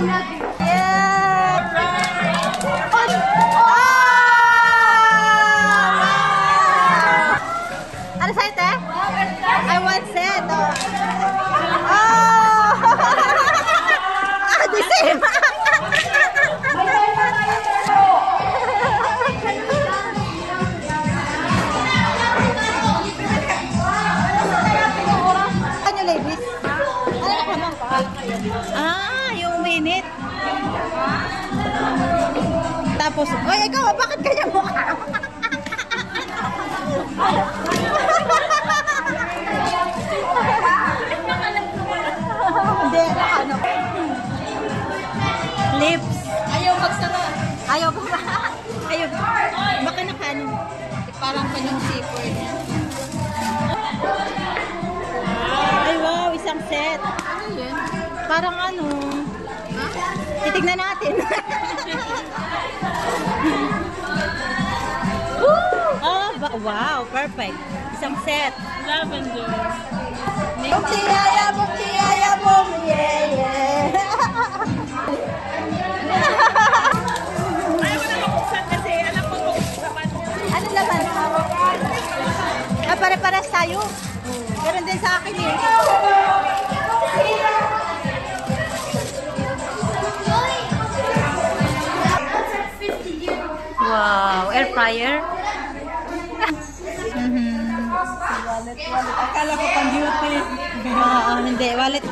Ano sa'yo, te? I want set. Oh. The same. Ano, ladies? Ano naman pa? Yung minute. Tapos, oy, ikaw, bakit kanya mukha? Hindi, ano? Lips. Ayaw magsara. Ayaw ba? Ayaw. Baka nakaano. Parang kanyang zipper niya. Ay, wow, isang set. Ano yun? Parang ano. Titignan natin. Wow, perfect. Isang set. Lavender. Buktiyaya, buktiyaya, bumiyeye. Ayaw ko na mabuksan kasi alam ko mabuksan. Ano naman? Pare-pares tayo. Meron din sa akin eh. Wow, air fryer. Akala ko pang beauty. Hindi, wallet.